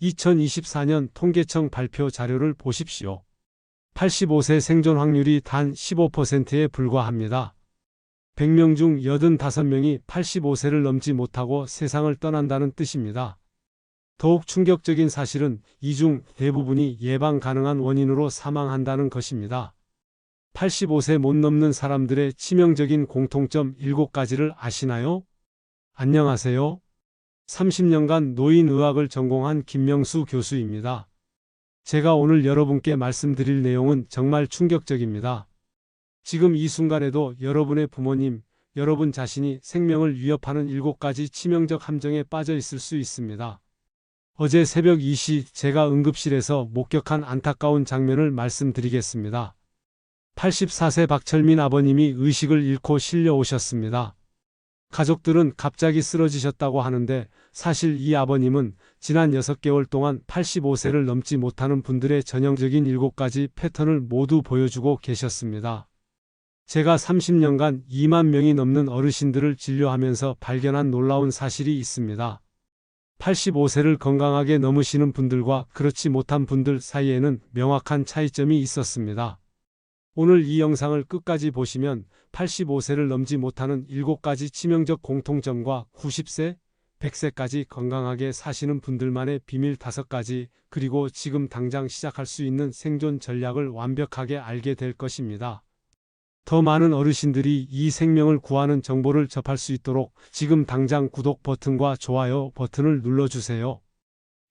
2024년 통계청 발표 자료를 보십시오. 85세 생존 확률이 단 15%에 불과합니다. 100명 중 85명이 85세를 넘지 못하고 세상을 떠난다는 뜻입니다. 더욱 충격적인 사실은 이 중 대부분이 예방 가능한 원인으로 사망한다는 것입니다. 85세 못 넘는 사람들의 치명적인 공통점 7가지를 아시나요? 안녕하세요. 30년간 노인의학을 전공한 김명수 교수입니다. 제가 오늘 여러분께 말씀드릴 내용은 정말 충격적입니다. 지금 이 순간에도 여러분의 부모님, 여러분 자신이 생명을 위협하는 7가지 치명적 함정에 빠져 있을 수 있습니다. 어제 새벽 2시 제가 응급실에서 목격한 안타까운 장면을 말씀드리겠습니다. 84세 박철민 아버님이 의식을 잃고 실려 오셨습니다. 가족들은 갑자기 쓰러지셨다고 하는데 사실 이 아버님은 지난 6개월 동안 85세를 넘지 못하는 분들의 전형적인 7가지 패턴을 모두 보여주고 계셨습니다. 제가 30년간 2만 명이 넘는 어르신들을 진료하면서 발견한 놀라운 사실이 있습니다. 85세를 건강하게 넘으시는 분들과 그렇지 못한 분들 사이에는 명확한 차이점이 있었습니다. 오늘 이 영상을 끝까지 보시면 85세를 넘지 못하는 7가지 치명적 공통점과 90세, 100세까지 건강하게 사시는 분들만의 비밀 5가지, 그리고 지금 당장 시작할 수 있는 생존 전략을 완벽하게 알게 될 것입니다. 더 많은 어르신들이 이 생명을 구하는 정보를 접할 수 있도록 지금 당장 구독 버튼과 좋아요 버튼을 눌러주세요.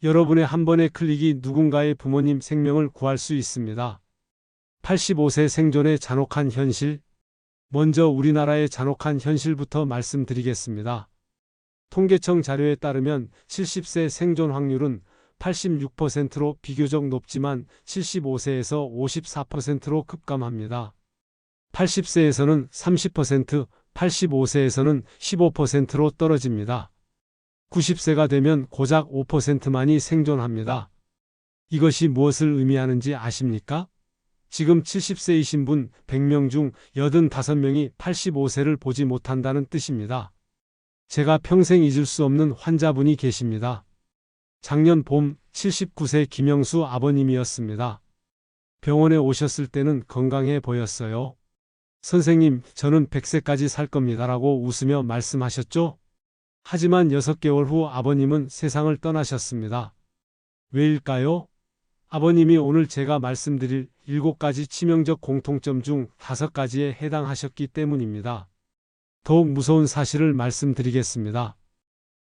여러분의 한 번의 클릭이 누군가의 부모님 생명을 구할 수 있습니다. 85세 생존의 잔혹한 현실. 먼저 우리나라의 잔혹한 현실부터 말씀드리겠습니다. 통계청 자료에 따르면 70세 생존 확률은 86%로 비교적 높지만 75세에서 54%로 급감합니다. 80세에서는 30%, 85세에서는 15%로 떨어집니다. 90세가 되면 고작 5%만이 생존합니다. 이것이 무엇을 의미하는지 아십니까? 지금 70세이신 분 100명 중 85명이 85세를 보지 못한다는 뜻입니다. 제가 평생 잊을 수 없는 환자분이 계십니다. 작년 봄 79세 김영수 아버님이었습니다. 병원에 오셨을 때는 건강해 보였어요. 선생님, 저는 100세까지 살 겁니다라고 웃으며 말씀하셨죠? 하지만 6개월 후 아버님은 세상을 떠나셨습니다. 왜일까요? 아버님이 오늘 제가 말씀드릴 7가지 치명적 공통점 중 5가지에 해당하셨기 때문입니다. 더욱 무서운 사실을 말씀드리겠습니다.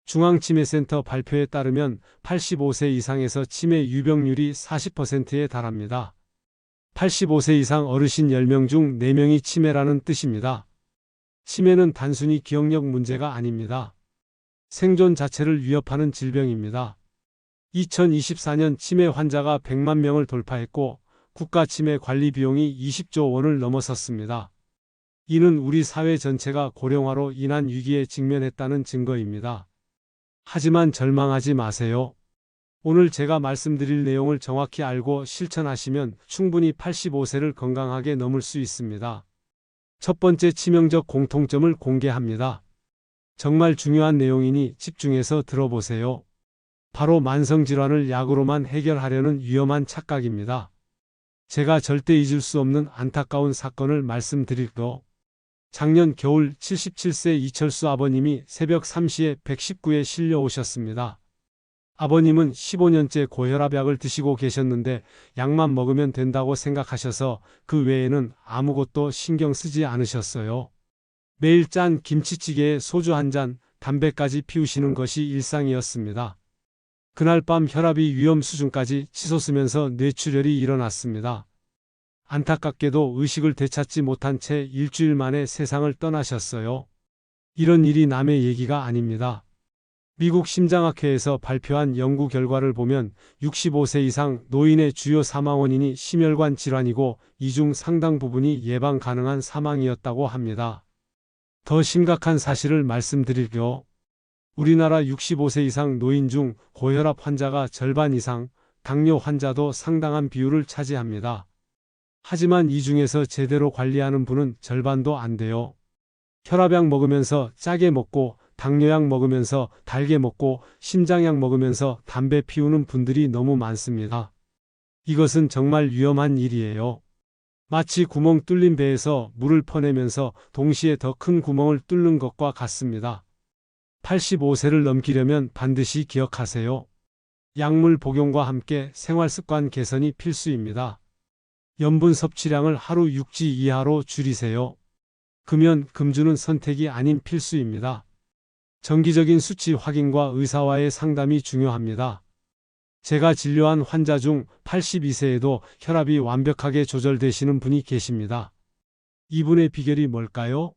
중앙치매센터 발표에 따르면 85세 이상에서 치매 유병률이 40%에 달합니다. 85세 이상 어르신 10명 중 4명이 치매라는 뜻입니다. 치매는 단순히 기억력 문제가 아닙니다. 생존 자체를 위협하는 질병입니다. 2024년 치매 환자가 100만 명을 돌파했고 국가 치매 관리 비용이 20조 원을 넘어섰습니다. 이는 우리 사회 전체가 고령화로 인한 위기에 직면했다는 증거입니다. 하지만 절망하지 마세요. 오늘 제가 말씀드릴 내용을 정확히 알고 실천하시면 충분히 85세를 건강하게 넘을 수 있습니다. 첫 번째 치명적 공통점을 공개합니다. 정말 중요한 내용이니 집중해서 들어보세요. 바로 만성질환을 약으로만 해결하려는 위험한 착각입니다. 제가 절대 잊을 수 없는 안타까운 사건을 말씀드릴게요. 작년 겨울 77세 이철수 아버님이 새벽 3시에 119에 실려 오셨습니다. 아버님은 15년째 고혈압약을 드시고 계셨는데 약만 먹으면 된다고 생각하셔서 그 외에는 아무것도 신경 쓰지 않으셨어요. 매일 짠 김치찌개에 소주 한 잔, 담배까지 피우시는 것이 일상이었습니다. 그날 밤 혈압이 위험 수준까지 치솟으면서 뇌출혈이 일어났습니다. 안타깝게도 의식을 되찾지 못한 채 일주일 만에 세상을 떠나셨어요. 이런 일이 남의 얘기가 아닙니다. 미국 심장학회에서 발표한 연구 결과를 보면 65세 이상 노인의 주요 사망 원인이 심혈관 질환이고 이 중 상당 부분이 예방 가능한 사망이었다고 합니다. 더 심각한 사실을 말씀드릴게요. 우리나라 65세 이상 노인 중 고혈압 환자가 절반 이상, 당뇨 환자도 상당한 비율을 차지합니다. 하지만 이 중에서 제대로 관리하는 분은 절반도 안 돼요. 혈압약 먹으면서 짜게 먹고 당뇨약 먹으면서 달게 먹고 심장약 먹으면서 담배 피우는 분들이 너무 많습니다. 이것은 정말 위험한 일이에요. 마치 구멍 뚫린 배에서 물을 퍼내면서 동시에 더 큰 구멍을 뚫는 것과 같습니다. 85세를 넘기려면 반드시 기억하세요. 약물 복용과 함께 생활습관 개선이 필수입니다. 염분 섭취량을 하루 6지 이하로 줄이세요. 금연, 금주는 선택이 아닌 필수입니다. 정기적인 수치 확인과 의사와의 상담이 중요합니다. 제가 진료한 환자 중 82세에도 혈압이 완벽하게 조절되시는 분이 계십니다. 이분의 비결이 뭘까요?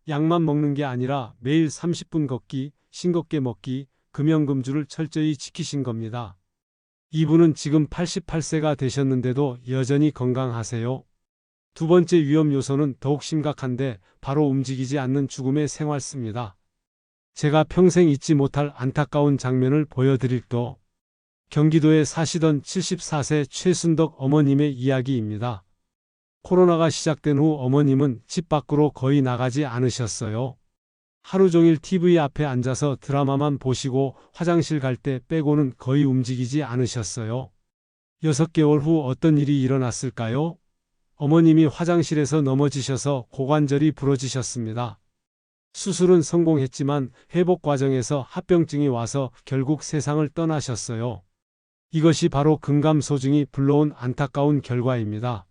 약만 먹는 게 아니라 매일 30분 걷기, 싱겁게 먹기, 금연금주를 철저히 지키신 겁니다. 이분은 지금 88세가 되셨는데도 여전히 건강하세요. 두 번째 위험 요소는 더욱 심각한데 바로 움직이지 않는 죽음의 생활습니다. 제가 평생 잊지 못할 안타까운 장면을 보여드릴게요. 경기도에 사시던 74세 최순덕 어머님의 이야기입니다. 코로나가 시작된 후 어머님은 집 밖으로 거의 나가지 않으셨어요. 하루 종일 TV 앞에 앉아서 드라마만 보시고 화장실 갈 때 빼고는 거의 움직이지 않으셨어요. 6개월 후 어떤 일이 일어났을까요? 어머님이 화장실에서 넘어지셔서 고관절이 부러지셨습니다. 수술은 성공했지만 회복 과정에서 합병증이 와서 결국 세상을 떠나셨어요. 이것이 바로 근감소증이 불러온 안타까운 결과입니다.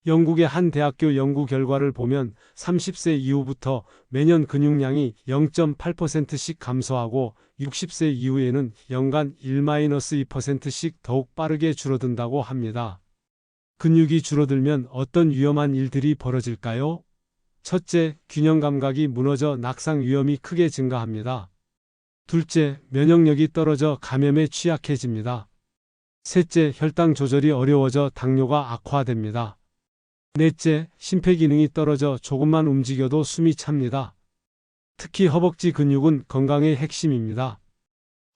영국의 한 대학교 연구 결과를 보면 30세 이후부터 매년 근육량이 0.8%씩 감소하고 60세 이후에는 연간 1-2%씩 더욱 빠르게 줄어든다고 합니다. 근육이 줄어들면 어떤 위험한 일들이 벌어질까요? 첫째, 균형 감각이 무너져 낙상 위험이 크게 증가합니다. 둘째, 면역력이 떨어져 감염에 취약해집니다. 셋째, 혈당 조절이 어려워져 당뇨가 악화됩니다. 넷째, 심폐기능이 떨어져 조금만 움직여도 숨이 찹니다. 특히 허벅지 근육은 건강의 핵심입니다.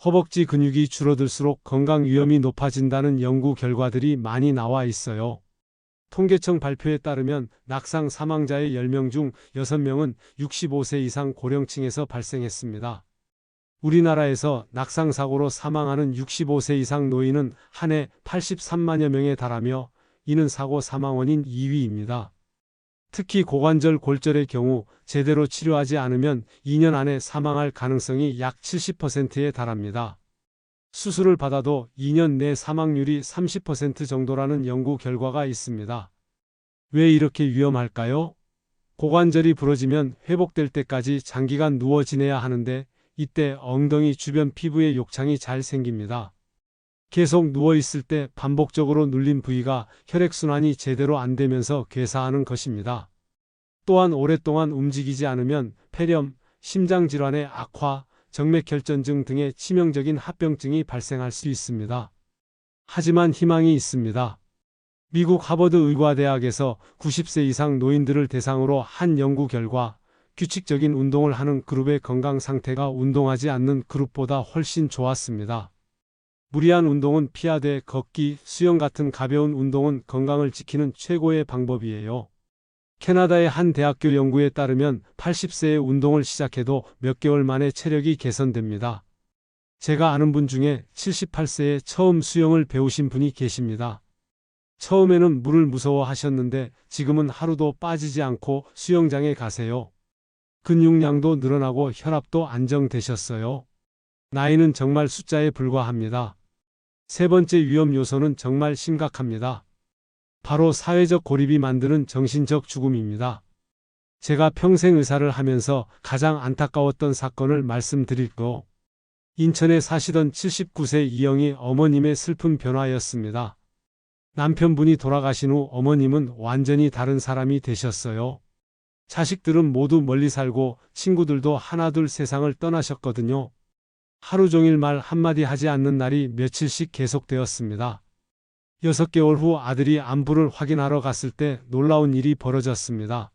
허벅지 근육이 줄어들수록 건강 위험이 높아진다는 연구 결과들이 많이 나와 있어요. 통계청 발표에 따르면 낙상 사망자의 10명 중 6명은 65세 이상 고령층에서 발생했습니다. 우리나라에서 낙상 사고로 사망하는 65세 이상 노인은 한 해 83만여 명에 달하며 이는 사고 사망 원인 2위입니다. 특히 고관절 골절의 경우 제대로 치료하지 않으면 2년 안에 사망할 가능성이 약 70%에 달합니다. 수술을 받아도 2년 내 사망률이 30% 정도라는 연구 결과가 있습니다. 왜 이렇게 위험할까요? 고관절이 부러지면 회복될 때까지 장기간 누워 지내야 하는데 이때 엉덩이 주변 피부에 욕창이 잘 생깁니다. 계속 누워있을 때 반복적으로 눌린 부위가 혈액순환이 제대로 안 되면서 괴사하는 것입니다. 또한 오랫동안 움직이지 않으면 폐렴, 심장질환의 악화, 정맥혈전증 등의 치명적인 합병증이 발생할 수 있습니다. 하지만 희망이 있습니다. 미국 하버드 의과대학에서 90세 이상 노인들을 대상으로 한 연구 결과 규칙적인 운동을 하는 그룹의 건강 상태가 운동하지 않는 그룹보다 훨씬 좋았습니다. 무리한 운동은 피하되 걷기, 수영 같은 가벼운 운동은 건강을 지키는 최고의 방법이에요. 캐나다의 한 대학교 연구에 따르면 80세에 운동을 시작해도 몇 개월 만에 체력이 개선됩니다. 제가 아는 분 중에 78세에 처음 수영을 배우신 분이 계십니다. 처음에는 물을 무서워하셨는데 지금은 하루도 빠지지 않고 수영장에 가세요. 근육량도 늘어나고 혈압도 안정되셨어요. 나이는 정말 숫자에 불과합니다. 세 번째 위험 요소는 정말 심각합니다. 바로 사회적 고립이 만드는 정신적 죽음입니다. 제가 평생 의사를 하면서 가장 안타까웠던 사건을 말씀드릴게요. 인천에 사시던 79세 이영희 어머님의 슬픈 변화였습니다. 남편분이 돌아가신 후 어머님은 완전히 다른 사람이 되셨어요. 자식들은 모두 멀리 살고 친구들도 하나둘 세상을 떠나셨거든요. 하루 종일 말 한마디 하지 않는 날이 며칠씩 계속되었습니다. 6개월 후 아들이 안부를 확인하러 갔을 때 놀라운 일이 벌어졌습니다.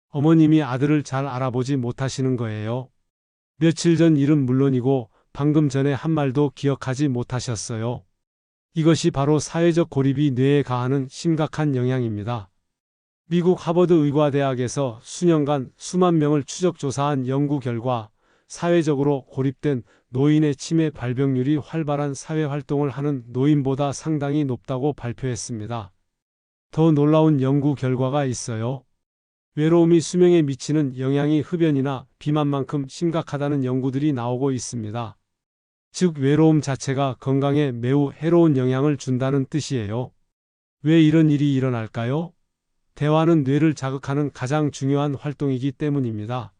어머님이 아들을 잘 알아보지 못하시는 거예요. 며칠 전 일은 물론이고 방금 전에 한 말도 기억하지 못하셨어요. 이것이 바로 사회적 고립이 뇌에 가하는 심각한 영향입니다. 미국 하버드 의과대학에서 수년간 수만 명을 추적 조사한 연구 결과 사회적으로 고립된 노인의 치매 발병률이 활발한 사회활동을 하는 노인보다 상당히 높다고 발표했습니다. 더 놀라운 연구 결과가 있어요. 외로움이 수명에 미치는 영향이 흡연이나 비만만큼 심각하다는 연구들이 나오고 있습니다. 즉, 외로움 자체가 건강에 매우 해로운 영향을 준다는 뜻이에요. 왜 이런 일이 일어날까요? 대화는 뇌를 자극하는 가장 중요한 활동이기 때문입니다.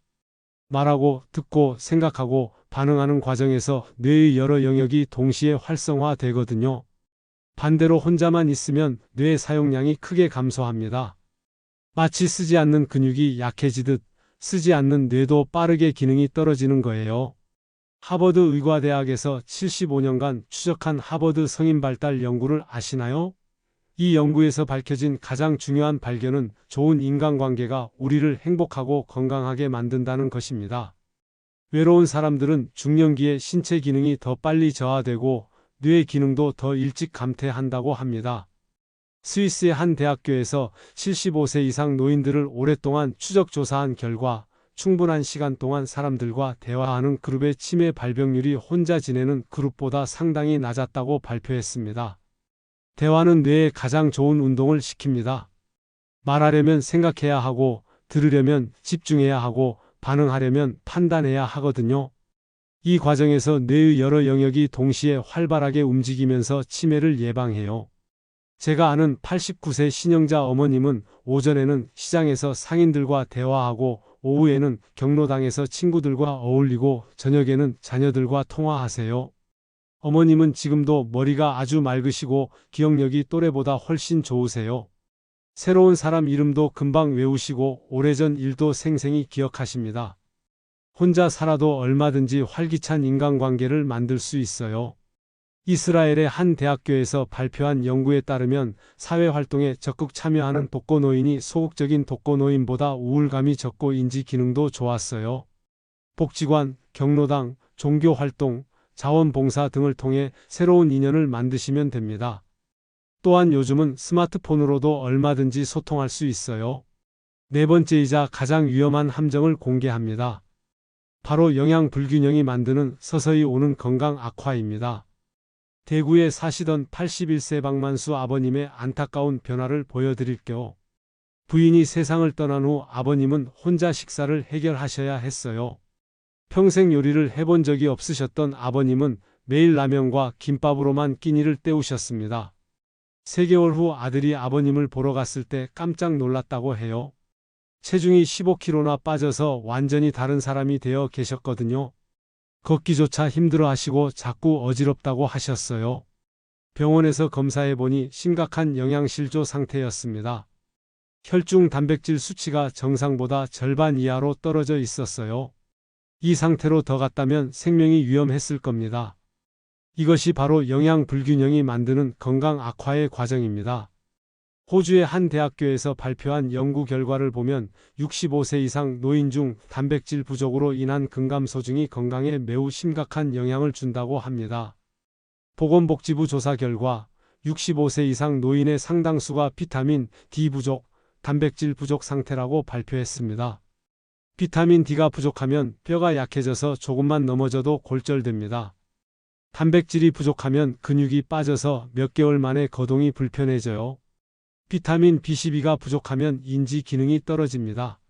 말하고, 듣고, 생각하고, 반응하는 과정에서 뇌의 여러 영역이 동시에 활성화되거든요. 반대로 혼자만 있으면 뇌 사용량이 크게 감소합니다. 마치 쓰지 않는 근육이 약해지듯 쓰지 않는 뇌도 빠르게 기능이 떨어지는 거예요. 하버드 의과대학에서 75년간 추적한 하버드 성인 발달 연구를 아시나요? 이 연구에서 밝혀진 가장 중요한 발견은 좋은 인간관계가 우리를 행복하고 건강하게 만든다는 것입니다. 외로운 사람들은 중년기에 신체 기능이 더 빨리 저하되고 뇌 기능도 더 일찍 감퇴한다고 합니다. 스위스의 한 대학교에서 75세 이상 노인들을 오랫동안 추적 조사한 결과 충분한 시간 동안 사람들과 대화하는 그룹의 치매 발병률이 혼자 지내는 그룹보다 상당히 낮았다고 발표했습니다. 대화는 뇌에 가장 좋은 운동을 시킵니다. 말하려면 생각해야 하고, 들으려면 집중해야 하고, 반응하려면 판단해야 하거든요. 이 과정에서 뇌의 여러 영역이 동시에 활발하게 움직이면서 치매를 예방해요. 제가 아는 89세 신영자 어머님은 오전에는 시장에서 상인들과 대화하고, 오후에는 경로당에서 친구들과 어울리고, 저녁에는 자녀들과 통화하세요. 어머님은 지금도 머리가 아주 맑으시고 기억력이 또래보다 훨씬 좋으세요. 새로운 사람 이름도 금방 외우시고 오래전 일도 생생히 기억하십니다. 혼자 살아도 얼마든지 활기찬 인간관계를 만들 수 있어요. 이스라엘의 한 대학교에서 발표한 연구에 따르면 사회활동에 적극 참여하는 독거노인이 소극적인 독거노인보다 우울감이 적고 인지 기능도 좋았어요. 복지관, 경로당, 종교활동, 자원봉사 등을 통해 새로운 인연을 만드시면 됩니다. 또한 요즘은 스마트폰으로도 얼마든지 소통할 수 있어요. 네 번째이자 가장 위험한 함정을 공개합니다. 바로 영양 불균형이 만드는 서서히 오는 건강 악화입니다. 대구에 사시던 81세 박만수 아버님의 안타까운 변화를 보여드릴게요. 부인이 세상을 떠난 후 아버님은 혼자 식사를 해결하셔야 했어요. 평생 요리를 해본 적이 없으셨던 아버님은 매일 라면과 김밥으로만 끼니를 때우셨습니다. 3개월 후 아들이 아버님을 보러 갔을 때 깜짝 놀랐다고 해요. 체중이 15kg나 빠져서 완전히 다른 사람이 되어 계셨거든요. 걷기조차 힘들어하시고 자꾸 어지럽다고 하셨어요. 병원에서 검사해보니 심각한 영양실조 상태였습니다. 혈중 단백질 수치가 정상보다 절반 이하로 떨어져 있었어요. 이 상태로 더 갔다면 생명이 위험했을 겁니다. 이것이 바로 영양 불균형이 만드는 건강 악화의 과정입니다. 호주의 한 대학교에서 발표한 연구 결과를 보면 65세 이상 노인 중 단백질 부족으로 인한 근감소증이 건강에 매우 심각한 영향을 준다고 합니다. 보건복지부 조사 결과 65세 이상 노인의 상당수가 비타민 D 부족, 단백질 부족 상태라고 발표했습니다. 비타민 D가 부족하면 뼈가 약해져서 조금만 넘어져도 골절됩니다. 단백질이 부족하면 근육이 빠져서 몇 개월 만에 거동이 불편해져요. 비타민 B12가 부족하면 인지 기능이 떨어집니다.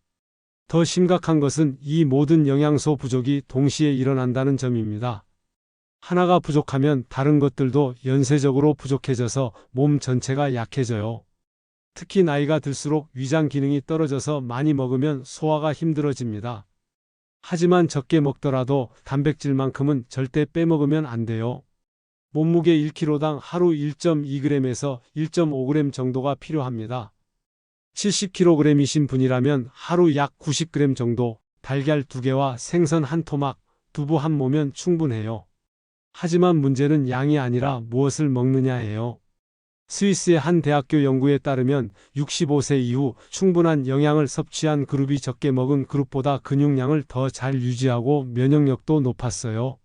더 심각한 것은 이 모든 영양소 부족이 동시에 일어난다는 점입니다. 하나가 부족하면 다른 것들도 연쇄적으로 부족해져서 몸 전체가 약해져요. 특히 나이가 들수록 위장 기능이 떨어져서 많이 먹으면 소화가 힘들어집니다. 하지만 적게 먹더라도 단백질만큼은 절대 빼먹으면 안 돼요. 몸무게 1kg당 하루 1.2g에서 1.5g 정도가 필요합니다. 70kg이신 분이라면 하루 약 90g 정도, 달걀 2개와 생선 1토막, 두부 1모면 충분해요. 하지만 문제는 양이 아니라 무엇을 먹느냐예요. 스위스의 한 대학교 연구에 따르면 65세 이후 충분한 영양을 섭취한 그룹이 적게 먹은 그룹보다 근육량을 더 잘 유지하고 면역력도 높았어요.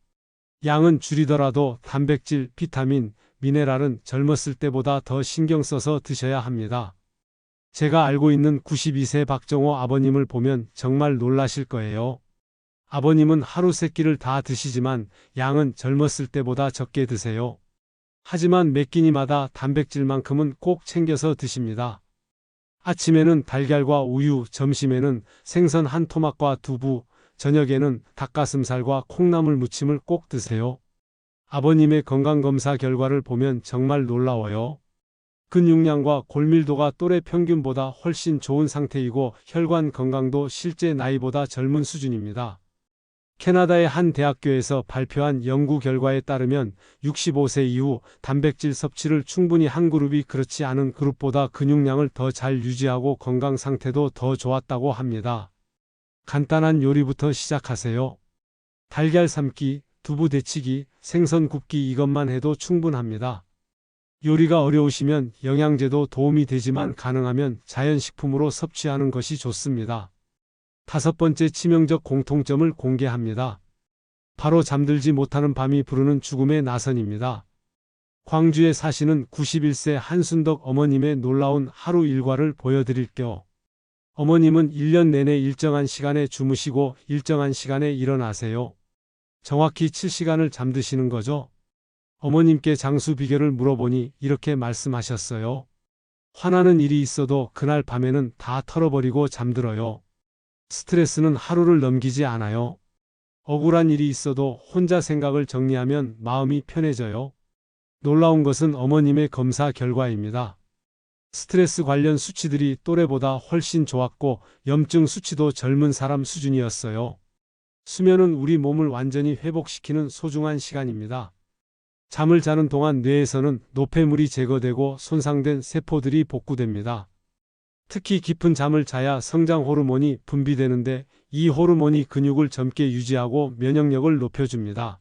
양은 줄이더라도 단백질, 비타민, 미네랄은 젊었을 때보다 더 신경 써서 드셔야 합니다. 제가 알고 있는 92세 박정호 아버님을 보면 정말 놀라실 거예요. 아버님은 하루 3끼를 다 드시지만 양은 젊었을 때보다 적게 드세요. 하지만 몇 끼니마다 단백질만큼은 꼭 챙겨서 드십니다. 아침에는 달걀과 우유, 점심에는 생선 한 토막과 두부, 저녁에는 닭가슴살과 콩나물 무침을 꼭 드세요. 아버님의 건강검사 결과를 보면 정말 놀라워요. 근육량과 골밀도가 또래 평균보다 훨씬 좋은 상태이고 혈관 건강도 실제 나이보다 젊은 수준입니다. 캐나다의 한 대학교에서 발표한 연구 결과에 따르면 65세 이후 단백질 섭취를 충분히 한 그룹이 그렇지 않은 그룹보다 근육량을 더 잘 유지하고 건강 상태도 더 좋았다고 합니다. 간단한 요리부터 시작하세요. 달걀 삶기, 두부 데치기, 생선 굽기 이것만 해도 충분합니다. 요리가 어려우시면 영양제도 도움이 되지만 가능하면 자연식품으로 섭취하는 것이 좋습니다. 5번째 치명적 공통점을 공개합니다. 바로 잠들지 못하는 밤이 부르는 죽음의 나선입니다. 광주에 사시는 91세 한순덕 어머님의 놀라운 하루 일과를 보여드릴게요. 어머님은 1년 내내 일정한 시간에 주무시고 일정한 시간에 일어나세요. 정확히 7시간을 잠드시는 거죠. 어머님께 장수 비결을 물어보니 이렇게 말씀하셨어요. 화나는 일이 있어도 그날 밤에는 다 털어버리고 잠들어요. 스트레스는 하루를 넘기지 않아요. 억울한 일이 있어도 혼자 생각을 정리하면 마음이 편해져요. 놀라운 것은 어머님의 검사 결과입니다. 스트레스 관련 수치들이 또래보다 훨씬 좋았고 염증 수치도 젊은 사람 수준이었어요. 수면은 우리 몸을 완전히 회복시키는 소중한 시간입니다. 잠을 자는 동안 뇌에서는 노폐물이 제거되고 손상된 세포들이 복구됩니다. 특히 깊은 잠을 자야 성장 호르몬이 분비되는데 이 호르몬이 근육을 젊게 유지하고 면역력을 높여줍니다.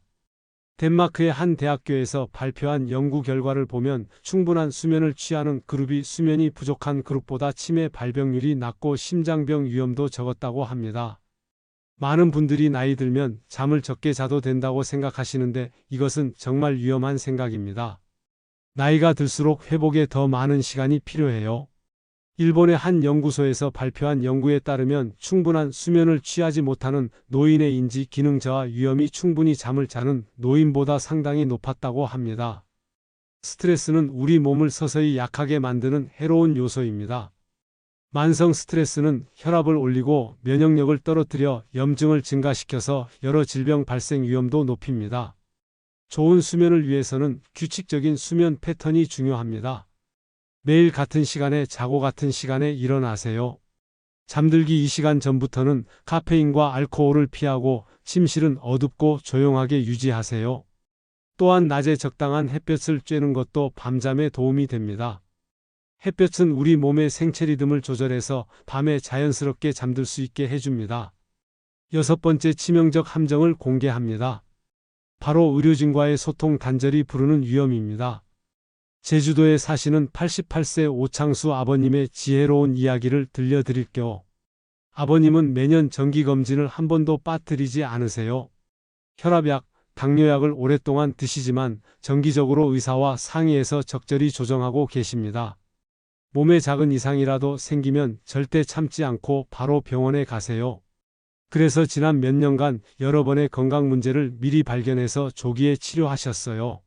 덴마크의 한 대학교에서 발표한 연구 결과를 보면 충분한 수면을 취하는 그룹이 수면이 부족한 그룹보다 치매 발병률이 낮고 심장병 위험도 적었다고 합니다. 많은 분들이 나이 들면 잠을 적게 자도 된다고 생각하시는데 이것은 정말 위험한 생각입니다. 나이가 들수록 회복에 더 많은 시간이 필요해요. 일본의 한 연구소에서 발표한 연구에 따르면 충분한 수면을 취하지 못하는 노인의 인지 기능 저하 위험이 충분히 잠을 자는 노인보다 상당히 높았다고 합니다. 스트레스는 우리 몸을 서서히 약하게 만드는 해로운 요소입니다. 만성 스트레스는 혈압을 올리고 면역력을 떨어뜨려 염증을 증가시켜서 여러 질병 발생 위험도 높입니다. 좋은 수면을 위해서는 규칙적인 수면 패턴이 중요합니다. 매일 같은 시간에 자고 같은 시간에 일어나세요. 잠들기 2시간 전부터는 카페인과 알코올을 피하고 침실은 어둡고 조용하게 유지하세요. 또한 낮에 적당한 햇볕을 쬐는 것도 밤잠에 도움이 됩니다. 햇볕은 우리 몸의 생체 리듬을 조절해서 밤에 자연스럽게 잠들 수 있게 해줍니다. 6번째 치명적 함정을 공개합니다. 바로 의료진과의 소통 단절이 부르는 위험입니다. 제주도에 사시는 88세 오창수 아버님의 지혜로운 이야기를 들려드릴게요. 아버님은 매년 정기검진을 한 번도 빠뜨리지 않으세요. 혈압약, 당뇨약을 오랫동안 드시지만 정기적으로 의사와 상의해서 적절히 조정하고 계십니다. 몸에 작은 이상이라도 생기면 절대 참지 않고 바로 병원에 가세요. 그래서 지난 몇 년간 여러 번의 건강 문제를 미리 발견해서 조기에 치료하셨어요.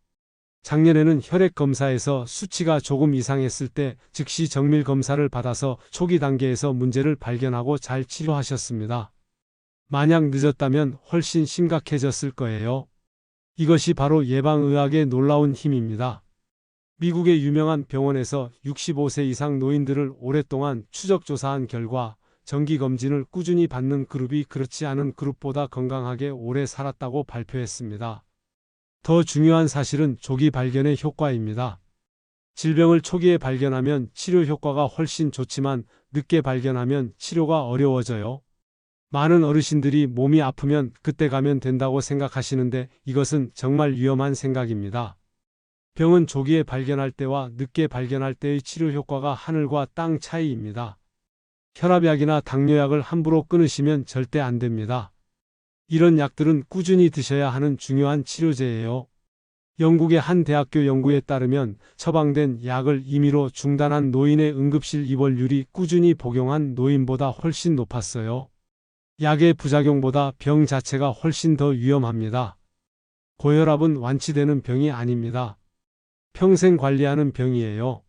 작년에는 혈액 검사에서 수치가 조금 이상했을 때 즉시 정밀 검사를 받아서 초기 단계에서 문제를 발견하고 잘 치료하셨습니다. 만약 늦었다면 훨씬 심각해졌을 거예요. 이것이 바로 예방의학의 놀라운 힘입니다. 미국의 유명한 병원에서 65세 이상 노인들을 오랫동안 추적 조사한 결과 정기검진을 꾸준히 받는 그룹이 그렇지 않은 그룹보다 건강하게 오래 살았다고 발표했습니다. 더 중요한 사실은 조기 발견의 효과입니다. 질병을 초기에 발견하면 치료 효과가 훨씬 좋지만 늦게 발견하면 치료가 어려워져요. 많은 어르신들이 몸이 아프면 그때 가면 된다고 생각하시는데 이것은 정말 위험한 생각입니다. 병은 조기에 발견할 때와 늦게 발견할 때의 치료 효과가 하늘과 땅 차이입니다. 혈압약이나 당뇨약을 함부로 끊으시면 절대 안 됩니다. 이런 약들은 꾸준히 드셔야 하는 중요한 치료제예요. 영국의 한 대학교 연구에 따르면 처방된 약을 임의로 중단한 노인의 응급실 입원율이 꾸준히 복용한 노인보다 훨씬 높았어요. 약의 부작용보다 병 자체가 훨씬 더 위험합니다. 고혈압은 완치되는 병이 아닙니다. 평생 관리하는 병이에요.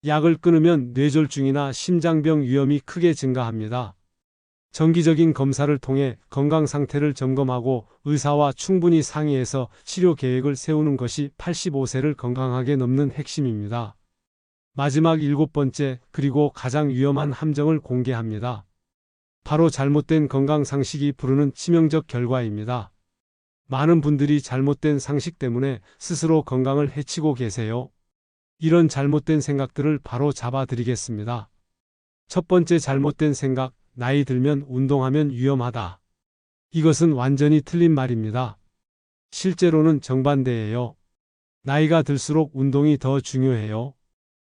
약을 끊으면 뇌졸중이나 심장병 위험이 크게 증가합니다. 정기적인 검사를 통해 건강 상태를 점검하고 의사와 충분히 상의해서 치료 계획을 세우는 것이 85세를 건강하게 넘는 핵심입니다. 마지막 7번째, 그리고 가장 위험한 함정을 공개합니다. 바로 잘못된 건강 상식이 부르는 치명적 결과입니다. 많은 분들이 잘못된 상식 때문에 스스로 건강을 해치고 계세요. 이런 잘못된 생각들을 바로 잡아 드리겠습니다. 첫 번째 잘못된 생각, 나이 들면 운동하면 위험하다. 이것은 완전히 틀린 말입니다. 실제로는 정반대예요. 나이가 들수록 운동이 더 중요해요.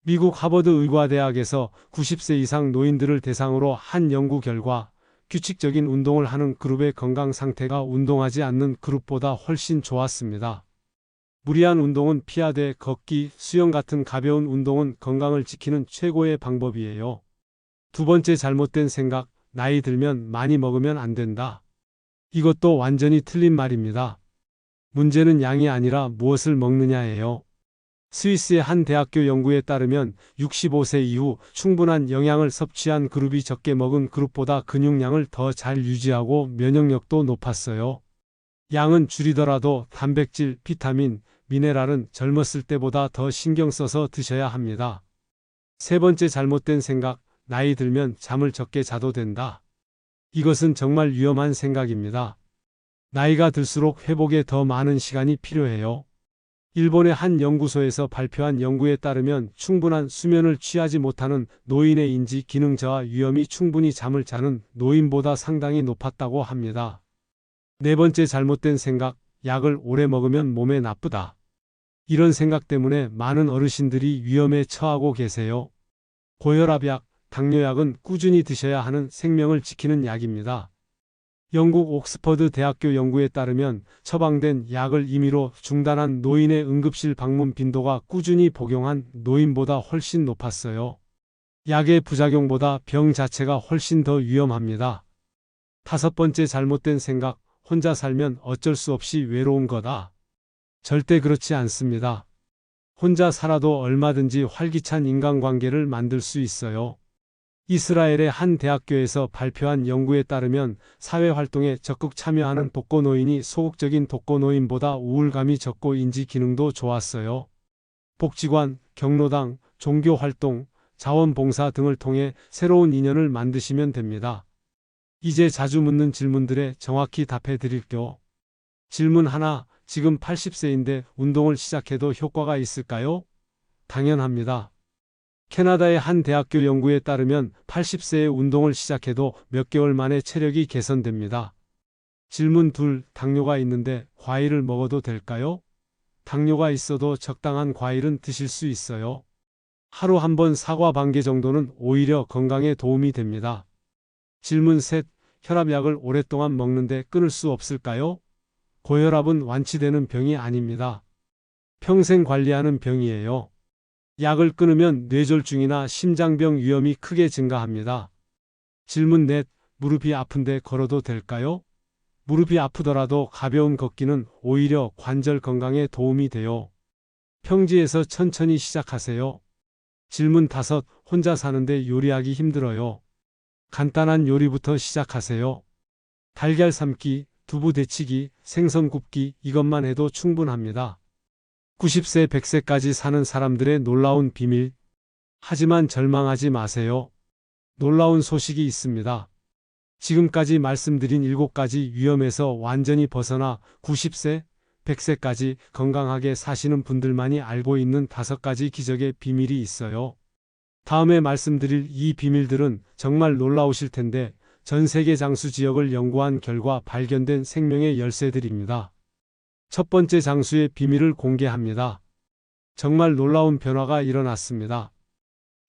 미국 하버드 의과대학에서 90세 이상 노인들을 대상으로 한 연구 결과 규칙적인 운동을 하는 그룹의 건강 상태가 운동하지 않는 그룹보다 훨씬 좋았습니다. 무리한 운동은 피하되 걷기, 수영 같은 가벼운 운동은 건강을 지키는 최고의 방법이에요. 두 번째 잘못된 생각, 나이 들면 많이 먹으면 안 된다. 이것도 완전히 틀린 말입니다. 문제는 양이 아니라 무엇을 먹느냐예요. 스위스의 한 대학교 연구에 따르면 65세 이후 충분한 영양을 섭취한 그룹이 적게 먹은 그룹보다 근육량을 더 잘 유지하고 면역력도 높았어요. 양은 줄이더라도 단백질, 비타민, 미네랄은 젊었을 때보다 더 신경 써서 드셔야 합니다. 세 번째 잘못된 생각, 나이 들면 잠을 적게 자도 된다. 이것은 정말 위험한 생각입니다. 나이가 들수록 회복에 더 많은 시간이 필요해요. 일본의 한 연구소에서 발표한 연구에 따르면 충분한 수면을 취하지 못하는 노인의 인지 기능 저하 위험이 충분히 잠을 자는 노인보다 상당히 높았다고 합니다. 네 번째 잘못된 생각, 약을 오래 먹으면 몸에 나쁘다. 이런 생각 때문에 많은 어르신들이 위험에 처하고 계세요. 고혈압약, 당뇨약은 꾸준히 드셔야 하는 생명을 지키는 약입니다. 영국 옥스퍼드 대학교 연구에 따르면 처방된 약을 임의로 중단한 노인의 응급실 방문 빈도가 꾸준히 복용한 노인보다 훨씬 높았어요. 약의 부작용보다 병 자체가 훨씬 더 위험합니다. 다섯 번째 잘못된 생각, 혼자 살면 어쩔 수 없이 외로운 거다. 절대 그렇지 않습니다. 혼자 살아도 얼마든지 활기찬 인간관계를 만들 수 있어요. 이스라엘의 한 대학교에서 발표한 연구에 따르면 사회활동에 적극 참여하는 독거노인이 소극적인 독거노인보다 우울감이 적고 인지 기능도 좋았어요. 복지관, 경로당, 종교활동, 자원봉사 등을 통해 새로운 인연을 만드시면 됩니다. 이제 자주 묻는 질문들에 정확히 답해 드릴게요. 질문 하나, 지금 80세인데 운동을 시작해도 효과가 있을까요? 당연합니다. 캐나다의 한 대학교 연구에 따르면 80세에 운동을 시작해도 몇 개월 만에 체력이 개선됩니다. 질문 둘, 당뇨가 있는데 과일을 먹어도 될까요? 당뇨가 있어도 적당한 과일은 드실 수 있어요. 하루 한 번 사과 반 개 정도는 오히려 건강에 도움이 됩니다. 질문 셋, 혈압약을 오랫동안 먹는데 끊을 수 없을까요? 고혈압은 완치되는 병이 아닙니다. 평생 관리하는 병이에요. 약을 끊으면 뇌졸중이나 심장병 위험이 크게 증가합니다. 질문 넷, 무릎이 아픈데 걸어도 될까요? 무릎이 아프더라도 가벼운 걷기는 오히려 관절 건강에 도움이 돼요. 평지에서 천천히 시작하세요. 질문 다섯, 혼자 사는데 요리하기 힘들어요. 간단한 요리부터 시작하세요. 달걀 삶기, 두부 데치기, 생선 굽기 이것만 해도 충분합니다. 90세, 100세까지 사는 사람들의 놀라운 비밀. 하지만 절망하지 마세요. 놀라운 소식이 있습니다. 지금까지 말씀드린 7가지 위험에서 완전히 벗어나 90세, 100세까지 건강하게 사시는 분들만이 알고 있는 5가지 기적의 비밀이 있어요. 다음에 말씀드릴 이 비밀들은 정말 놀라우실 텐데 전 세계 장수 지역을 연구한 결과 발견된 생명의 열쇠들입니다. 첫 번째 장수의 비밀을 공개합니다. 정말 놀라운 변화가 일어났습니다.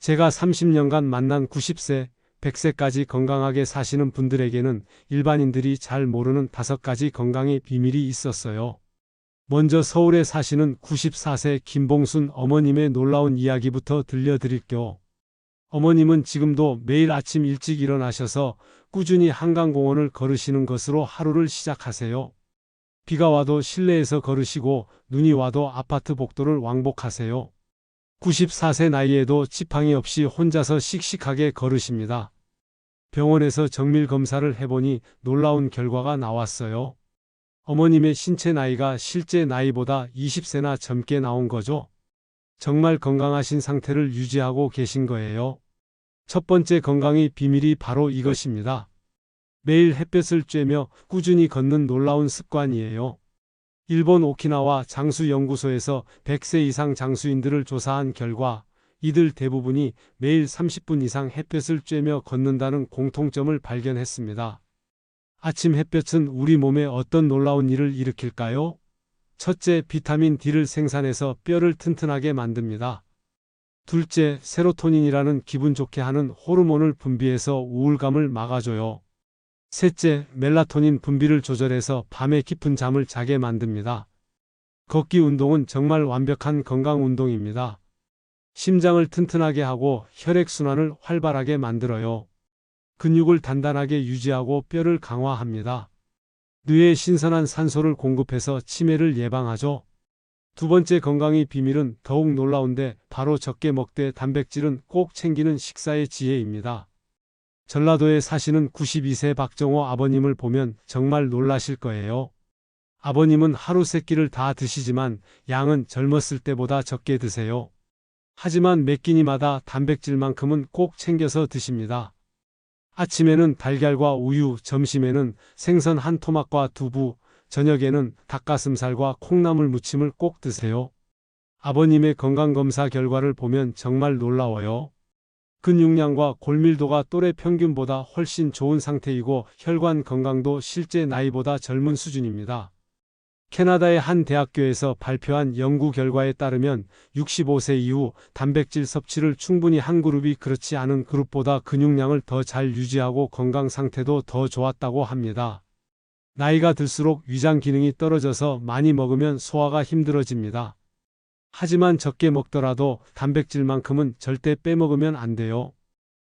제가 30년간 만난 90세, 100세까지 건강하게 사시는 분들에게는 일반인들이 잘 모르는 5가지 건강의 비밀이 있었어요. 먼저 서울에 사시는 94세 김봉순 어머님의 놀라운 이야기부터 들려드릴게요. 어머님은 지금도 매일 아침 일찍 일어나셔서 꾸준히 한강공원을 걸으시는 것으로 하루를 시작하세요. 비가 와도 실내에서 걸으시고 눈이 와도 아파트 복도를 왕복하세요. 94세 나이에도 지팡이 없이 혼자서 씩씩하게 걸으십니다. 병원에서 정밀 검사를 해보니 놀라운 결과가 나왔어요. 어머님의 신체 나이가 실제 나이보다 20세나 젊게 나온 거죠. 정말 건강하신 상태를 유지하고 계신 거예요. 첫 번째 건강의 비밀이 바로 이것입니다. 매일 햇볕을 쬐며 꾸준히 걷는 놀라운 습관이에요. 일본 오키나와 장수연구소에서 100세 이상 장수인들을 조사한 결과 이들 대부분이 매일 30분 이상 햇볕을 쬐며 걷는다는 공통점을 발견했습니다. 아침 햇볕은 우리 몸에 어떤 놀라운 일을 일으킬까요? 첫째, 비타민 D를 생산해서 뼈를 튼튼하게 만듭니다. 둘째, 세로토닌이라는 기분 좋게 하는 호르몬을 분비해서 우울감을 막아줘요. 셋째, 멜라토닌 분비를 조절해서 밤에 깊은 잠을 자게 만듭니다. 걷기 운동은 정말 완벽한 건강 운동입니다. 심장을 튼튼하게 하고 혈액순환을 활발하게 만들어요. 근육을 단단하게 유지하고 뼈를 강화합니다. 뇌에 신선한 산소를 공급해서 치매를 예방하죠. 두 번째 건강의 비밀은 더욱 놀라운데 바로 적게 먹되 단백질은 꼭 챙기는 식사의 지혜입니다. 전라도에 사시는 92세 박정호 아버님을 보면 정말 놀라실 거예요. 아버님은 하루 3끼를 다 드시지만 양은 젊었을 때보다 적게 드세요. 하지만 몇 끼니마다 단백질만큼은 꼭 챙겨서 드십니다. 아침에는 달걀과 우유, 점심에는 생선 한 토막과 두부, 저녁에는 닭가슴살과 콩나물 무침을 꼭 드세요. 아버님의 건강검사 결과를 보면 정말 놀라워요. 근육량과 골밀도가 또래 평균보다 훨씬 좋은 상태이고 혈관 건강도 실제 나이보다 젊은 수준입니다. 캐나다의 한 대학교에서 발표한 연구 결과에 따르면 65세 이후 단백질 섭취를 충분히 한 그룹이 그렇지 않은 그룹보다 근육량을 더 잘 유지하고 건강 상태도 더 좋았다고 합니다. 나이가 들수록 위장 기능이 떨어져서 많이 먹으면 소화가 힘들어집니다. 하지만 적게 먹더라도 단백질만큼은 절대 빼먹으면 안 돼요.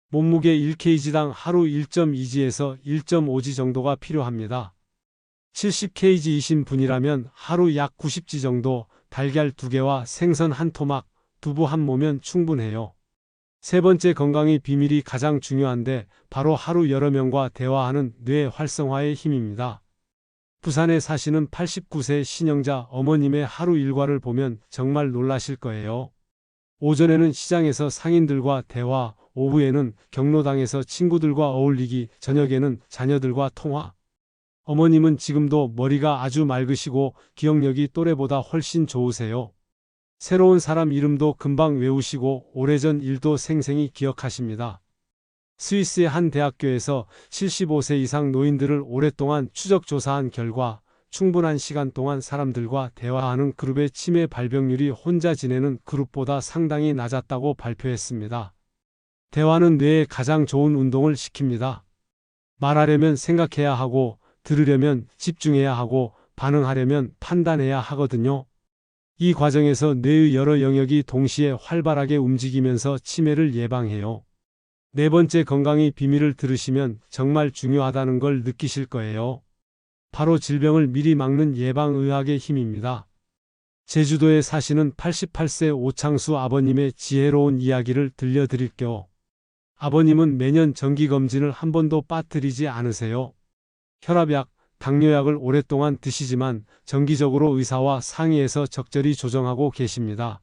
몸무게 1kg당 하루 1.2g에서 1.5g 정도가 필요합니다. 70kg이신 분이라면 하루 약 90g 정도, 달걀 2개와 생선 한 토막, 두부 한 모면 충분해요. 세 번째 건강의 비밀이 가장 중요한데 바로 하루 여러 명과 대화하는 뇌 활성화의 힘입니다. 부산에 사시는 89세 신영자 어머님의 하루 일과를 보면 정말 놀라실 거예요. 오전에는 시장에서 상인들과 대화, 오후에는 경로당에서 친구들과 어울리기, 저녁에는 자녀들과 통화. 어머님은 지금도 머리가 아주 맑으시고 기억력이 또래보다 훨씬 좋으세요. 새로운 사람 이름도 금방 외우시고 오래전 일도 생생히 기억하십니다. 스위스의 한 대학교에서 75세 이상 노인들을 오랫동안 추적 조사한 결과 충분한 시간 동안 사람들과 대화하는 그룹의 치매 발병률이 혼자 지내는 그룹보다 상당히 낮았다고 발표했습니다. 대화는 뇌에 가장 좋은 운동을 시킵니다. 말하려면 생각해야 하고 들으려면 집중해야 하고 반응하려면 판단해야 하거든요. 이 과정에서 뇌의 여러 영역이 동시에 활발하게 움직이면서 치매를 예방해요. 네 번째 건강의 비밀을 들으시면 정말 중요하다는 걸 느끼실 거예요. 바로 질병을 미리 막는 예방의학의 힘입니다. 제주도에 사시는 88세 오창수 아버님의 지혜로운 이야기를 들려드릴게요. 아버님은 매년 정기검진을 한 번도 빠뜨리지 않으세요. 혈압약, 당뇨약을 오랫동안 드시지만 정기적으로 의사와 상의해서 적절히 조정하고 계십니다.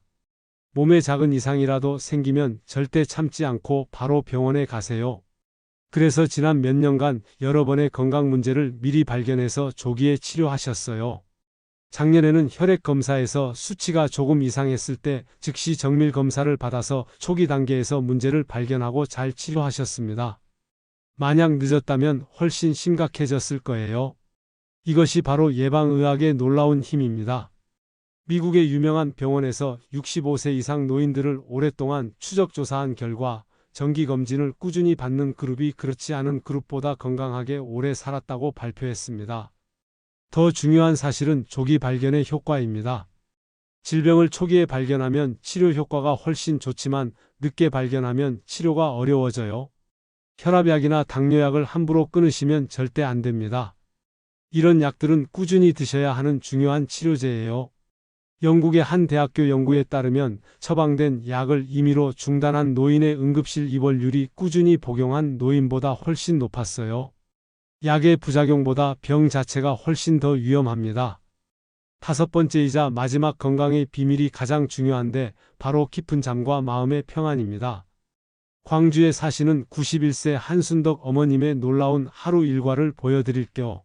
몸에 작은 이상이라도 생기면 절대 참지 않고 바로 병원에 가세요. 그래서 지난 몇 년간 여러 번의 건강 문제를 미리 발견해서 조기에 치료하셨어요. 작년에는 혈액 검사에서 수치가 조금 이상했을 때 즉시 정밀 검사를 받아서 초기 단계에서 문제를 발견하고 잘 치료하셨습니다. 만약 늦었다면 훨씬 심각해졌을 거예요. 이것이 바로 예방의학의 놀라운 힘입니다. 미국의 유명한 병원에서 65세 이상 노인들을 오랫동안 추적 조사한 결과 정기검진을 꾸준히 받는 그룹이 그렇지 않은 그룹보다 건강하게 오래 살았다고 발표했습니다. 더 중요한 사실은 조기 발견의 효과입니다. 질병을 초기에 발견하면 치료 효과가 훨씬 좋지만 늦게 발견하면 치료가 어려워져요. 혈압약이나 당뇨약을 함부로 끊으시면 절대 안 됩니다. 이런 약들은 꾸준히 드셔야 하는 중요한 치료제예요. 영국의 한 대학교 연구에 따르면 처방된 약을 임의로 중단한 노인의 응급실 입원율이 꾸준히 복용한 노인보다 훨씬 높았어요. 약의 부작용보다 병 자체가 훨씬 더 위험합니다. 다섯 번째이자 마지막 건강의 비밀이 가장 중요한데 바로 깊은 잠과 마음의 평안입니다. 광주에 사시는 91세 한순덕 어머님의 놀라운 하루 일과를 보여드릴게요.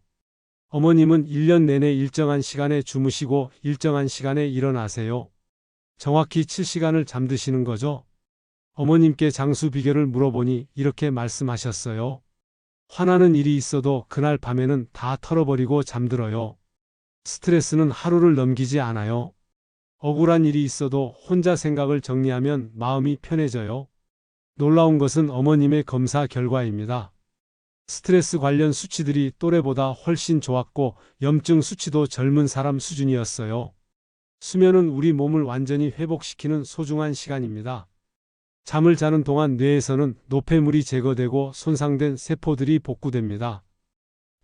어머님은 1년 내내 일정한 시간에 주무시고 일정한 시간에 일어나세요. 정확히 7시간을 잠드시는 거죠. 어머님께 장수 비결을 물어보니 이렇게 말씀하셨어요. 화나는 일이 있어도 그날 밤에는 다 털어버리고 잠들어요. 스트레스는 하루를 넘기지 않아요. 억울한 일이 있어도 혼자 생각을 정리하면 마음이 편해져요. 놀라운 것은 어머님의 검사 결과입니다. 스트레스 관련 수치들이 또래보다 훨씬 좋았고 염증 수치도 젊은 사람 수준이었어요. 수면은 우리 몸을 완전히 회복시키는 소중한 시간입니다. 잠을 자는 동안 뇌에서는 노폐물이 제거되고 손상된 세포들이 복구됩니다.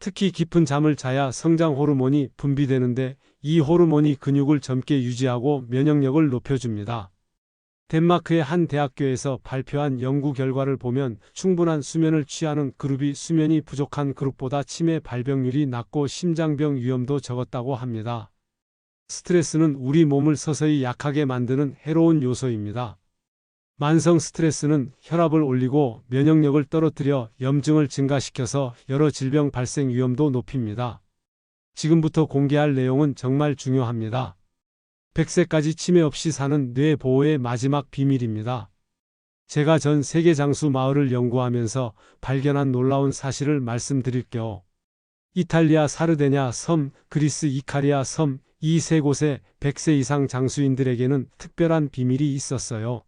특히 깊은 잠을 자야 성장 호르몬이 분비되는데 이 호르몬이 근육을 젊게 유지하고 면역력을 높여줍니다. 덴마크의 한 대학교에서 발표한 연구 결과를 보면 충분한 수면을 취하는 그룹이 수면이 부족한 그룹보다 치매 발병률이 낮고 심장병 위험도 적었다고 합니다. 스트레스는 우리 몸을 서서히 약하게 만드는 해로운 요소입니다. 만성 스트레스는 혈압을 올리고 면역력을 떨어뜨려 염증을 증가시켜서 여러 질병 발생 위험도 높입니다. 지금부터 공개할 내용은 정말 중요합니다. 100세까지 치매 없이 사는 뇌 보호의 마지막 비밀입니다. 제가 전 세계 장수 마을을 연구하면서 발견한 놀라운 사실을 말씀드릴게요. 이탈리아 사르데냐 섬, 그리스 이카리아 섬, 이 세 곳에 100세 이상 장수인들에게는 특별한 비밀이 있었어요.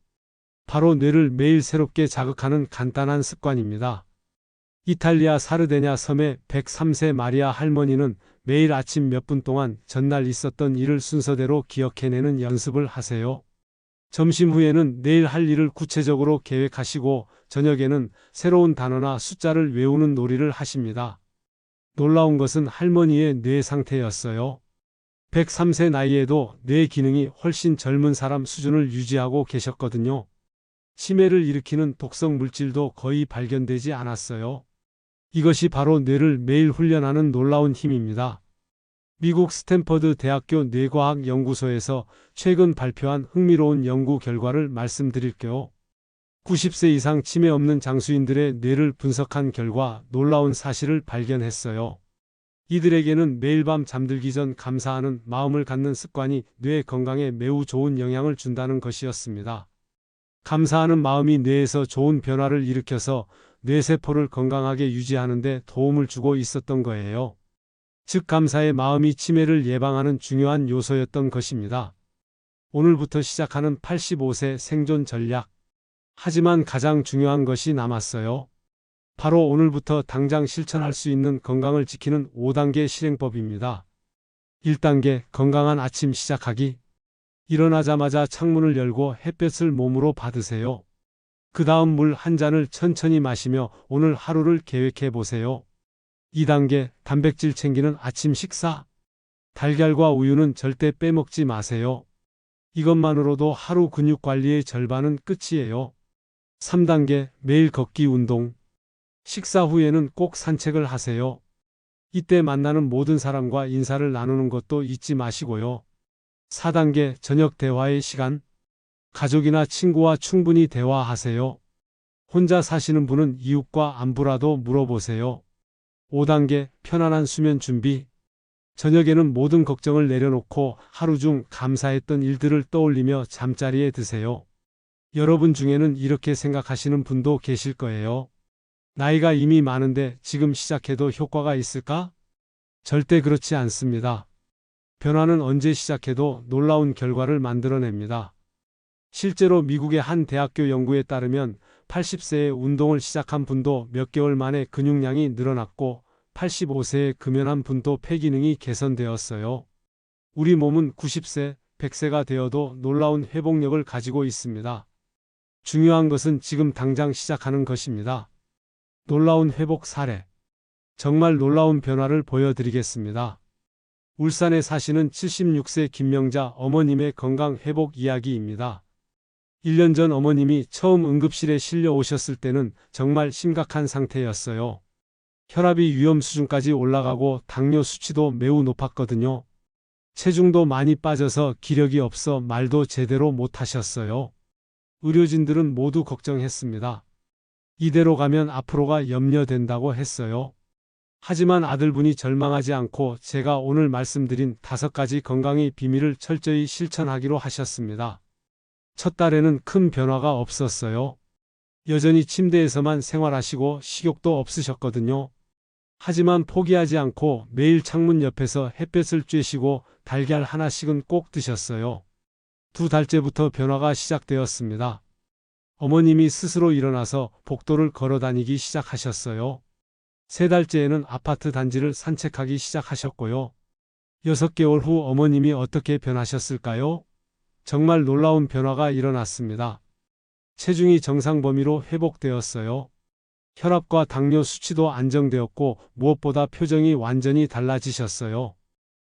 바로 뇌를 매일 새롭게 자극하는 간단한 습관입니다. 이탈리아 사르데냐 섬의 103세 마리아 할머니는 매일 아침 몇 분 동안 전날 있었던 일을 순서대로 기억해내는 연습을 하세요. 점심 후에는 내일 할 일을 구체적으로 계획하시고 저녁에는 새로운 단어나 숫자를 외우는 놀이를 하십니다. 놀라운 것은 할머니의 뇌 상태였어요. 103세 나이에도 뇌 기능이 훨씬 젊은 사람 수준을 유지하고 계셨거든요. 치매를 일으키는 독성 물질도 거의 발견되지 않았어요. 이것이 바로 뇌를 매일 훈련하는 놀라운 힘입니다. 미국 스탠퍼드 대학교 뇌과학 연구소에서 최근 발표한 흥미로운 연구 결과를 말씀드릴게요. 90세 이상 치매 없는 장수인들의 뇌를 분석한 결과 놀라운 사실을 발견했어요. 이들에게는 매일 밤 잠들기 전 감사하는 마음을 갖는 습관이 뇌 건강에 매우 좋은 영향을 준다는 것이었습니다. 감사하는 마음이 뇌에서 좋은 변화를 일으켜서 뇌세포를 건강하게 유지하는 데 도움을 주고 있었던 거예요. 즉 감사의 마음이 치매를 예방하는 중요한 요소였던 것입니다. 오늘부터 시작하는 85세 생존 전략. 하지만 가장 중요한 것이 남았어요. 바로 오늘부터 당장 실천할 수 있는 건강을 지키는 5단계 실행법입니다. 1단계 건강한 아침 시작하기. 일어나자마자 창문을 열고 햇볕을 몸으로 받으세요. 그 다음 물 한 잔을 천천히 마시며 오늘 하루를 계획해 보세요. 2단계 단백질 챙기는 아침 식사. 달걀과 우유는 절대 빼먹지 마세요. 이것만으로도 하루 근육 관리의 절반은 끝이에요. 3단계 매일 걷기 운동. 식사 후에는 꼭 산책을 하세요. 이때 만나는 모든 사람과 인사를 나누는 것도 잊지 마시고요. 4단계 저녁 대화의 시간. 가족이나 친구와 충분히 대화하세요. 혼자 사시는 분은 이웃과 안부라도 물어보세요. 5단계 편안한 수면 준비. 저녁에는 모든 걱정을 내려놓고 하루 중 감사했던 일들을 떠올리며 잠자리에 드세요. 여러분 중에는 이렇게 생각하시는 분도 계실 거예요. 나이가 이미 많은데 지금 시작해도 효과가 있을까? 절대 그렇지 않습니다. 변화는 언제 시작해도 놀라운 결과를 만들어냅니다. 실제로 미국의 한 대학교 연구에 따르면 80세에 운동을 시작한 분도 몇 개월 만에 근육량이 늘어났고 85세에 금연한 분도 폐기능이 개선되었어요. 우리 몸은 90세, 100세가 되어도 놀라운 회복력을 가지고 있습니다. 중요한 것은 지금 당장 시작하는 것입니다. 놀라운 회복 사례. 정말 놀라운 변화를 보여드리겠습니다. 울산에 사시는 76세 김명자 어머님의 건강 회복 이야기입니다. 1년 전 어머님이 처음 응급실에 실려 오셨을 때는 정말 심각한 상태였어요. 혈압이 위험 수준까지 올라가고 당뇨 수치도 매우 높았거든요. 체중도 많이 빠져서 기력이 없어 말도 제대로 못하셨어요. 의료진들은 모두 걱정했습니다. 이대로 가면 앞으로가 염려된다고 했어요. 하지만 아들분이 절망하지 않고 제가 오늘 말씀드린 5가지 건강의 비밀을 철저히 실천하기로 하셨습니다. 첫 달에는 큰 변화가 없었어요. 여전히 침대에서만 생활하시고 식욕도 없으셨거든요. 하지만 포기하지 않고 매일 창문 옆에서 햇볕을 쬐시고 달걀 하나씩은 꼭 드셨어요. 2달째부터 변화가 시작되었습니다. 어머님이 스스로 일어나서 복도를 걸어 다니기 시작하셨어요. 3달째에는 아파트 단지를 산책하기 시작하셨고요. 6개월 후 어머님이 어떻게 변하셨을까요? 정말 놀라운 변화가 일어났습니다. 체중이 정상 범위로 회복되었어요. 혈압과 당뇨 수치도 안정되었고 무엇보다 표정이 완전히 달라지셨어요.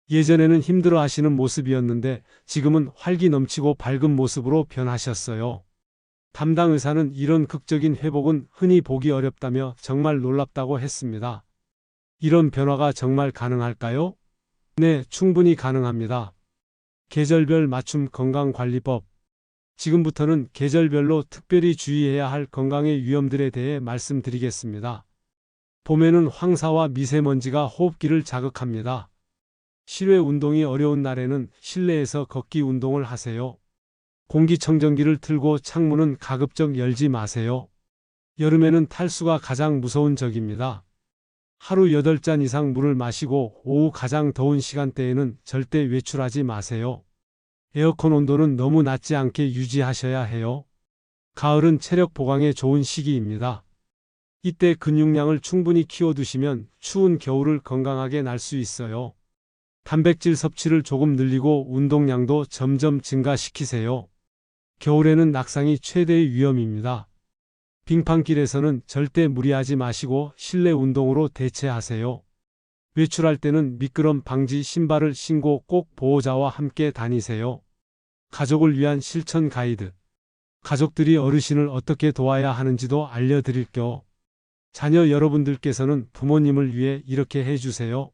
예전에는 힘들어 하시는 모습이었는데 지금은 활기 넘치고 밝은 모습으로 변하셨어요. 담당 의사는 이런 극적인 회복은 흔히 보기 어렵다며 정말 놀랍다고 했습니다. 이런 변화가 정말 가능할까요? 네, 충분히 가능합니다. 계절별 맞춤 건강관리법. 지금부터는 계절별로 특별히 주의해야 할 건강의 위험들에 대해 말씀드리겠습니다. 봄에는 황사와 미세먼지가 호흡기를 자극합니다. 실외 운동이 어려운 날에는 실내에서 걷기 운동을 하세요. 공기청정기를 틀고 창문은 가급적 열지 마세요. 여름에는 탈수가 가장 무서운 적입니다. 하루 8잔 이상 물을 마시고 오후 가장 더운 시간대에는 절대 외출하지 마세요. 에어컨 온도는 너무 낮지 않게 유지하셔야 해요. 가을은 체력 보강에 좋은 시기입니다. 이때 근육량을 충분히 키워두시면 추운 겨울을 건강하게 날 수 있어요. 단백질 섭취를 조금 늘리고 운동량도 점점 증가시키세요. 겨울에는 낙상이 최대의 위험입니다. 빙판길에서는 절대 무리하지 마시고 실내 운동으로 대체하세요. 외출할 때는 미끄럼 방지 신발을 신고 꼭 보호자와 함께 다니세요. 가족을 위한 실천 가이드. 가족들이 어르신을 어떻게 도와야 하는지도 알려드릴 겸 자녀 여러분들께서는 부모님을 위해 이렇게 해주세요.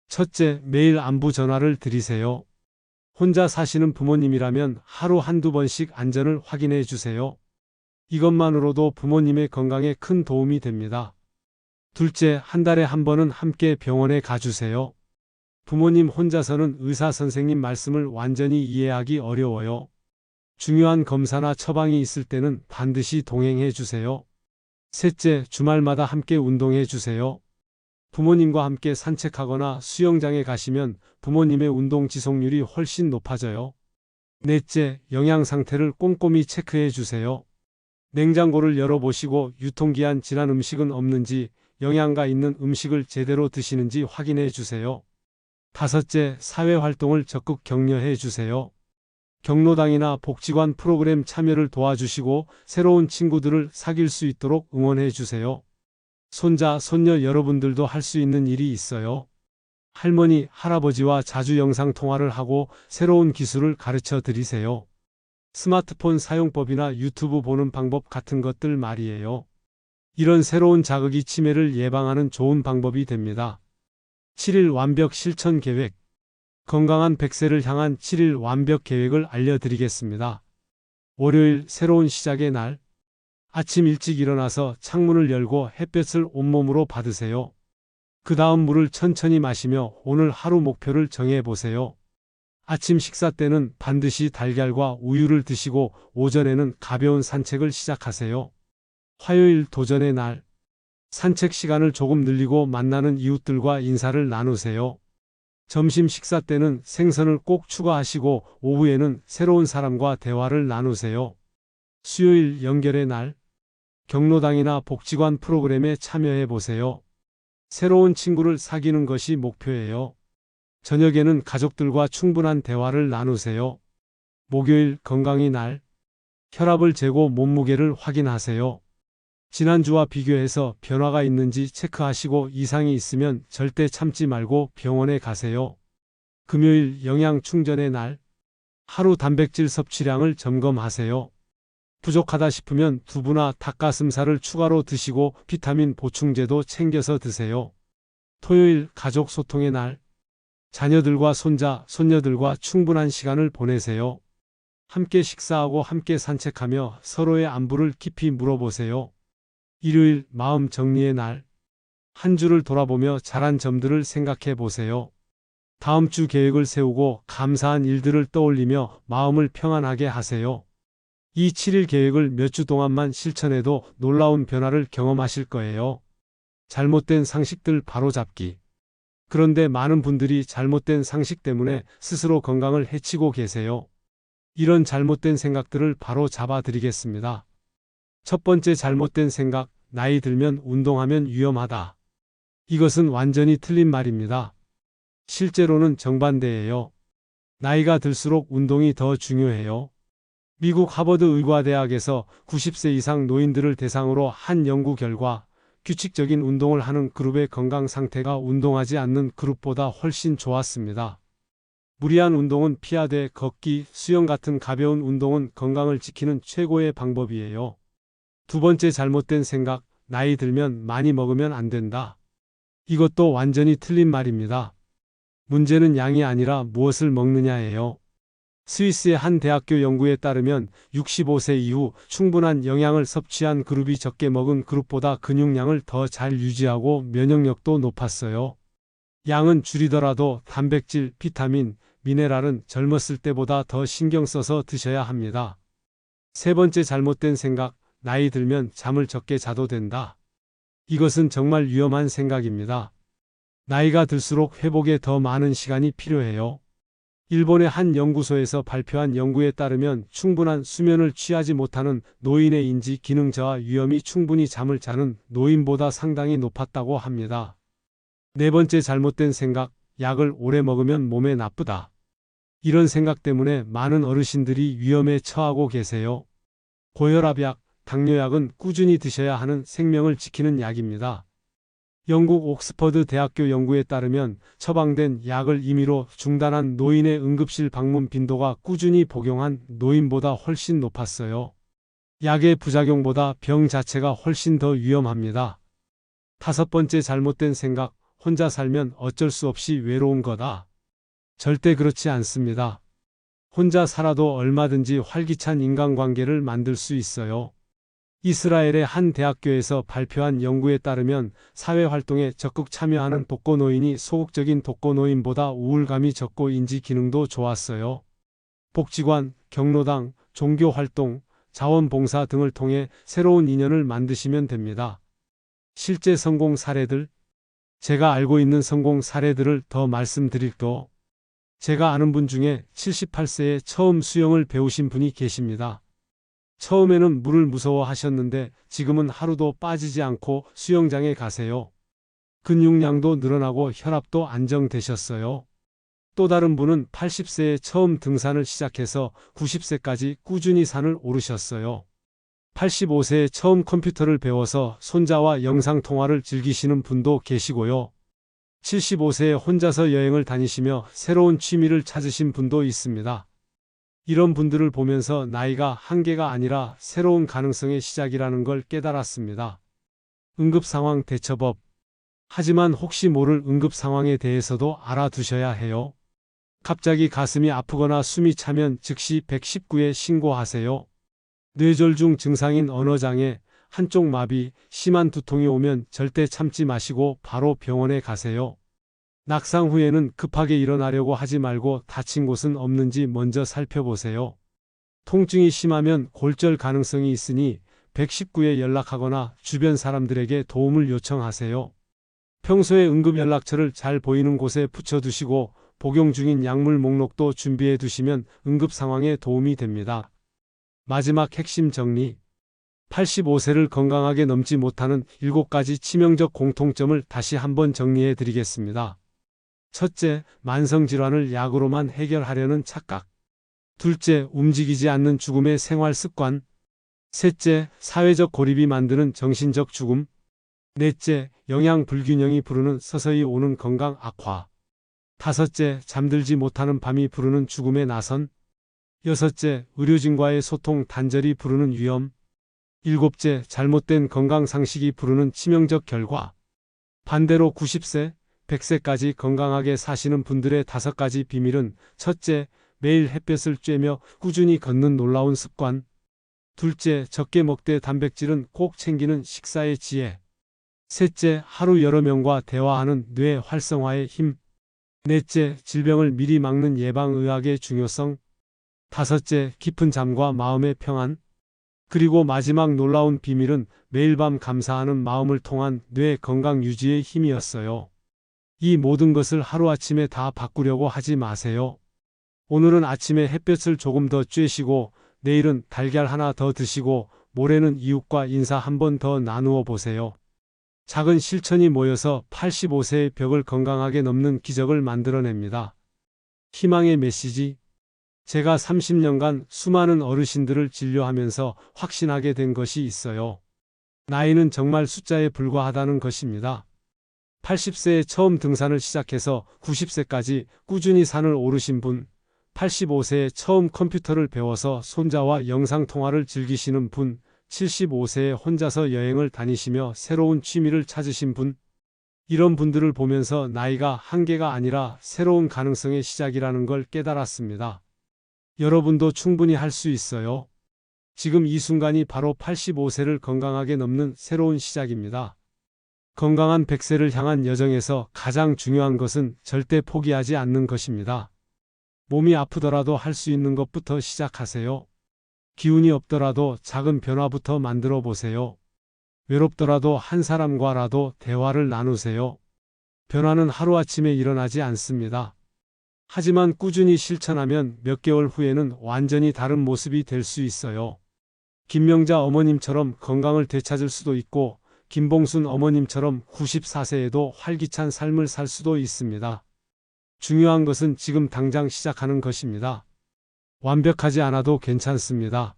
첫째, 매일 안부 전화를 드리세요. 혼자 사시는 부모님이라면 하루 1~2번씩 안전을 확인해 주세요. 이것만으로도 부모님의 건강에 큰 도움이 됩니다. 둘째, 한 달에 한 번은 함께 병원에 가주세요. 부모님 혼자서는 의사 선생님 말씀을 완전히 이해하기 어려워요. 중요한 검사나 처방이 있을 때는 반드시 동행해 주세요. 셋째, 주말마다 함께 운동해 주세요. 부모님과 함께 산책하거나 수영장에 가시면 부모님의 운동 지속률이 훨씬 높아져요. 넷째, 영양 상태를 꼼꼼히 체크해 주세요. 냉장고를 열어보시고 유통기한 지난 음식은 없는지, 영양가 있는 음식을 제대로 드시는지 확인해 주세요. 다섯째, 사회활동을 적극 격려해 주세요. 경로당이나 복지관 프로그램 참여를 도와주시고 새로운 친구들을 사귈 수 있도록 응원해 주세요. 손자, 손녀 여러분들도 할 수 있는 일이 있어요. 할머니, 할아버지와 자주 영상통화를 하고 새로운 기술을 가르쳐 드리세요. 스마트폰 사용법이나 유튜브 보는 방법 같은 것들 말이에요. 이런 새로운 자극이 치매를 예방하는 좋은 방법이 됩니다. 7일 완벽 실천 계획. 건강한 100세를 향한 7일 완벽 계획을 알려드리겠습니다. 월요일 새로운 시작의 날. 아침 일찍 일어나서 창문을 열고 햇볕을 온몸으로 받으세요. 그 다음 물을 천천히 마시며 오늘 하루 목표를 정해보세요. 아침 식사 때는 반드시 달걀과 우유를 드시고 오전에는 가벼운 산책을 시작하세요. 화요일 도전의 날. 산책 시간을 조금 늘리고 만나는 이웃들과 인사를 나누세요. 점심 식사 때는 생선을 꼭 추가하시고 오후에는 새로운 사람과 대화를 나누세요. 수요일 연결의 날. 경로당이나 복지관 프로그램에 참여해 보세요. 새로운 친구를 사귀는 것이 목표예요. 저녁에는 가족들과 충분한 대화를 나누세요. 목요일 건강의 날. 혈압을 재고 몸무게를 확인하세요. 지난주와 비교해서 변화가 있는지 체크하시고 이상이 있으면 절대 참지 말고 병원에 가세요. 금요일 영양 충전의 날. 하루 단백질 섭취량을 점검하세요. 부족하다 싶으면 두부나 닭가슴살을 추가로 드시고 비타민 보충제도 챙겨서 드세요. 토요일 가족 소통의 날. 자녀들과 손자, 손녀들과 충분한 시간을 보내세요. 함께 식사하고 함께 산책하며 서로의 안부를 깊이 물어보세요. 일요일 마음 정리의 날. 한 주를 돌아보며 잘한 점들을 생각해 보세요. 다음 주 계획을 세우고 감사한 일들을 떠올리며 마음을 평안하게 하세요. 이 7일 계획을 몇 주 동안만 실천해도 놀라운 변화를 경험하실 거예요. 잘못된 상식들 바로잡기. 그런데 많은 분들이 잘못된 상식 때문에 스스로 건강을 해치고 계세요. 이런 잘못된 생각들을 바로 잡아드리겠습니다. 첫 번째 잘못된 생각, 나이 들면 운동하면 위험하다. 이것은 완전히 틀린 말입니다. 실제로는 정반대예요. 나이가 들수록 운동이 더 중요해요. 미국 하버드 의과대학에서 90세 이상 노인들을 대상으로 한 연구 결과 규칙적인 운동을 하는 그룹의 건강 상태가 운동하지 않는 그룹보다 훨씬 좋았습니다. 무리한 운동은 피하되 걷기, 수영 같은 가벼운 운동은 건강을 지키는 최고의 방법이에요. 두 번째 잘못된 생각, 나이 들면 많이 먹으면 안 된다. 이것도 완전히 틀린 말입니다. 문제는 양이 아니라 무엇을 먹느냐예요. 스위스의 한 대학교 연구에 따르면 65세 이후 충분한 영양을 섭취한 그룹이 적게 먹은 그룹보다 근육량을 더 잘 유지하고 면역력도 높았어요. 양은 줄이더라도 단백질, 비타민, 미네랄은 젊었을 때보다 더 신경 써서 드셔야 합니다. 세 번째 잘못된 생각, 나이 들면 잠을 적게 자도 된다. 이것은 정말 위험한 생각입니다. 나이가 들수록 회복에 더 많은 시간이 필요해요. 일본의 한 연구소에서 발표한 연구에 따르면 충분한 수면을 취하지 못하는 노인의 인지 기능 저하 위험이 충분히 잠을 자는 노인보다 상당히 높았다고 합니다. 네 번째 잘못된 생각, 약을 오래 먹으면 몸에 나쁘다. 이런 생각 때문에 많은 어르신들이 위험에 처하고 계세요. 고혈압약, 당뇨약은 꾸준히 드셔야 하는 생명을 지키는 약입니다. 영국 옥스퍼드 대학교 연구에 따르면 처방된 약을 임의로 중단한 노인의 응급실 방문 빈도가 꾸준히 복용한 노인보다 훨씬 높았어요. 약의 부작용보다 병 자체가 훨씬 더 위험합니다. 다섯 번째 잘못된 생각, 혼자 살면 어쩔 수 없이 외로운 거다. 절대 그렇지 않습니다. 혼자 살아도 얼마든지 활기찬 인간관계를 만들 수 있어요. 이스라엘의 한 대학교에서 발표한 연구에 따르면 사회활동에 적극 참여하는 독거노인이 소극적인 독거노인보다 우울감이 적고 인지 기능도 좋았어요. 복지관, 경로당, 종교활동, 자원봉사 등을 통해 새로운 인연을 만드시면 됩니다. 실제 성공 사례들, 제가 알고 있는 성공 사례들을 더 말씀드릴게요. 제가 아는 분 중에 78세에 처음 수영을 배우신 분이 계십니다. 처음에는 물을 무서워하셨는데 지금은 하루도 빠지지 않고 수영장에 가세요. 근육량도 늘어나고 혈압도 안정되셨어요. 또 다른 분은 80세에 처음 등산을 시작해서 90세까지 꾸준히 산을 오르셨어요. 85세에 처음 컴퓨터를 배워서 손자와 영상통화를 즐기시는 분도 계시고요. 75세에 혼자서 여행을 다니시며 새로운 취미를 찾으신 분도 있습니다. 이런 분들을 보면서 나이가 한계가 아니라 새로운 가능성의 시작이라는 걸 깨달았습니다. 응급상황 대처법. 하지만 혹시 모를 응급상황에 대해서도 알아두셔야 해요. 갑자기 가슴이 아프거나 숨이 차면 즉시 119에 신고하세요. 뇌졸중 증상인 언어장애, 한쪽 마비, 심한 두통이 오면 절대 참지 마시고 바로 병원에 가세요. 낙상 후에는 급하게 일어나려고 하지 말고 다친 곳은 없는지 먼저 살펴보세요. 통증이 심하면 골절 가능성이 있으니 119에 연락하거나 주변 사람들에게 도움을 요청하세요. 평소에 응급연락처를 잘 보이는 곳에 붙여두시고 복용 중인 약물 목록도 준비해 두시면 응급 상황에 도움이 됩니다. 마지막 핵심 정리. 85세를 건강하게 넘지 못하는 7가지 치명적 공통점을 다시 한번 정리해 드리겠습니다. 첫째, 만성질환을 약으로만 해결하려는 착각. 둘째, 움직이지 않는 죽음의 생활 습관. 셋째, 사회적 고립이 만드는 정신적 죽음. 넷째, 영양 불균형이 부르는 서서히 오는 건강 악화. 다섯째, 잠들지 못하는 밤이 부르는 죽음의 나선. 여섯째, 의료진과의 소통 단절이 부르는 위험. 일곱째, 잘못된 건강 상식이 부르는 치명적 결과. 반대로 90세, 100세까지 건강하게 사시는 분들의 5가지 비밀은: 첫째, 매일 햇볕을 쬐며 꾸준히 걷는 놀라운 습관. 둘째, 적게 먹되 단백질은 꼭 챙기는 식사의 지혜. 셋째, 하루 여러 명과 대화하는 뇌 활성화의 힘. 넷째, 질병을 미리 막는 예방의학의 중요성. 다섯째, 깊은 잠과 마음의 평안. 그리고 마지막 놀라운 비밀은 매일 밤 감사하는 마음을 통한 뇌 건강 유지의 힘이었어요. 이 모든 것을 하루아침에 다 바꾸려고 하지 마세요. 오늘은 아침에 햇볕을 조금 더 쬐시고, 내일은 달걀 하나 더 드시고, 모레는 이웃과 인사 한 번 더 나누어 보세요. 작은 실천이 모여서 85세의 벽을 건강하게 넘는 기적을 만들어냅니다. 희망의 메시지. 제가 30년간 수많은 어르신들을 진료하면서 확신하게 된 것이 있어요. 나이는 정말 숫자에 불과하다는 것입니다. 80세에 처음 등산을 시작해서 90세까지 꾸준히 산을 오르신 분, 85세에 처음 컴퓨터를 배워서 손자와 영상통화를 즐기시는 분, 75세에 혼자서 여행을 다니시며 새로운 취미를 찾으신 분, 이런 분들을 보면서 나이가 한계가 아니라 새로운 가능성의 시작이라는 걸 깨달았습니다. 여러분도 충분히 할 수 있어요. 지금 이 순간이 바로 85세를 건강하게 넘는 새로운 시작입니다. 건강한 100세를 향한 여정에서 가장 중요한 것은 절대 포기하지 않는 것입니다. 몸이 아프더라도 할 수 있는 것부터 시작하세요. 기운이 없더라도 작은 변화부터 만들어 보세요. 외롭더라도 한 사람과라도 대화를 나누세요. 변화는 하루아침에 일어나지 않습니다. 하지만 꾸준히 실천하면 몇 개월 후에는 완전히 다른 모습이 될 수 있어요. 김명자 어머님처럼 건강을 되찾을 수도 있고, 김봉순 어머님처럼 94세에도 활기찬 삶을 살 수도 있습니다. 중요한 것은 지금 당장 시작하는 것입니다. 완벽하지 않아도 괜찮습니다.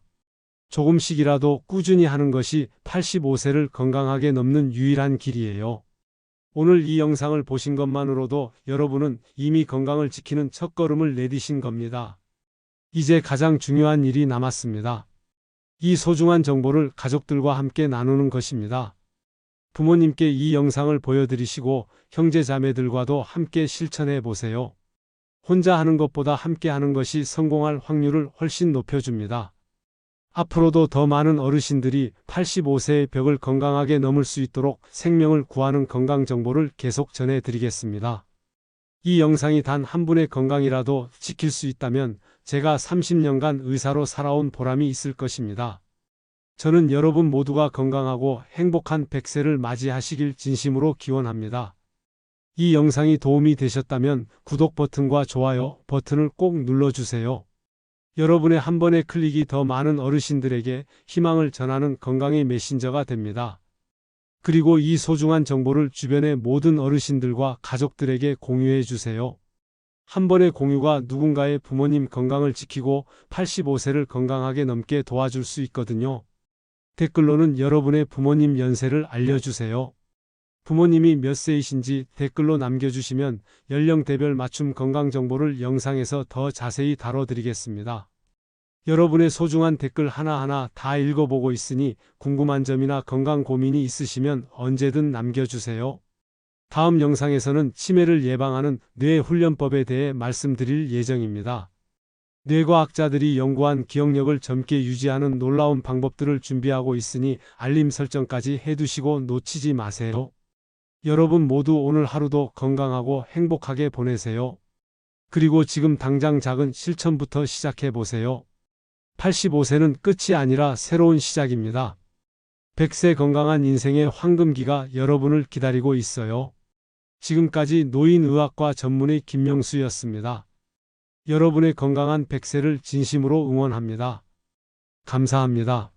조금씩이라도 꾸준히 하는 것이 85세를 건강하게 넘는 유일한 길이에요. 오늘 이 영상을 보신 것만으로도 여러분은 이미 건강을 지키는 첫걸음을 내디신 겁니다. 이제 가장 중요한 일이 남았습니다. 이 소중한 정보를 가족들과 함께 나누는 것입니다. 부모님께 이 영상을 보여드리시고 형제 자매들과도 함께 실천해 보세요. 혼자 하는 것보다 함께 하는 것이 성공할 확률을 훨씬 높여줍니다. 앞으로도 더 많은 어르신들이 85세의 벽을 건강하게 넘을 수 있도록 생명을 구하는 건강 정보를 계속 전해드리겠습니다. 이 영상이 단 한 분의 건강이라도 지킬 수 있다면 제가 30년간 의사로 살아온 보람이 있을 것입니다. 저는 여러분 모두가 건강하고 행복한 100세를 맞이하시길 진심으로 기원합니다. 이 영상이 도움이 되셨다면 구독 버튼과 좋아요 버튼을 꼭 눌러주세요. 여러분의 한 번의 클릭이 더 많은 어르신들에게 희망을 전하는 건강의 메신저가 됩니다. 그리고 이 소중한 정보를 주변의 모든 어르신들과 가족들에게 공유해 주세요. 한 번의 공유가 누군가의 부모님 건강을 지키고 85세를 건강하게 넘게 도와줄 수 있거든요. 댓글로는 여러분의 부모님 연세를 알려주세요. 부모님이 몇 세이신지 댓글로 남겨주시면 연령대별 맞춤 건강 정보를 영상에서 더 자세히 다뤄드리겠습니다. 여러분의 소중한 댓글 하나하나 다 읽어보고 있으니 궁금한 점이나 건강 고민이 있으시면 언제든 남겨주세요. 다음 영상에서는 치매를 예방하는 뇌훈련법에 대해 말씀드릴 예정입니다. 뇌과학자들이 연구한 기억력을 젊게 유지하는 놀라운 방법들을 준비하고 있으니 알림 설정까지 해두시고 놓치지 마세요. 여러분 모두 오늘 하루도 건강하고 행복하게 보내세요. 그리고 지금 당장 작은 실천부터 시작해 보세요. 85세는 끝이 아니라 새로운 시작입니다. 100세 건강한 인생의 황금기가 여러분을 기다리고 있어요. 지금까지 노인의학과 전문의 김명수였습니다. 여러분의 건강한 100세를 진심으로 응원합니다. 감사합니다.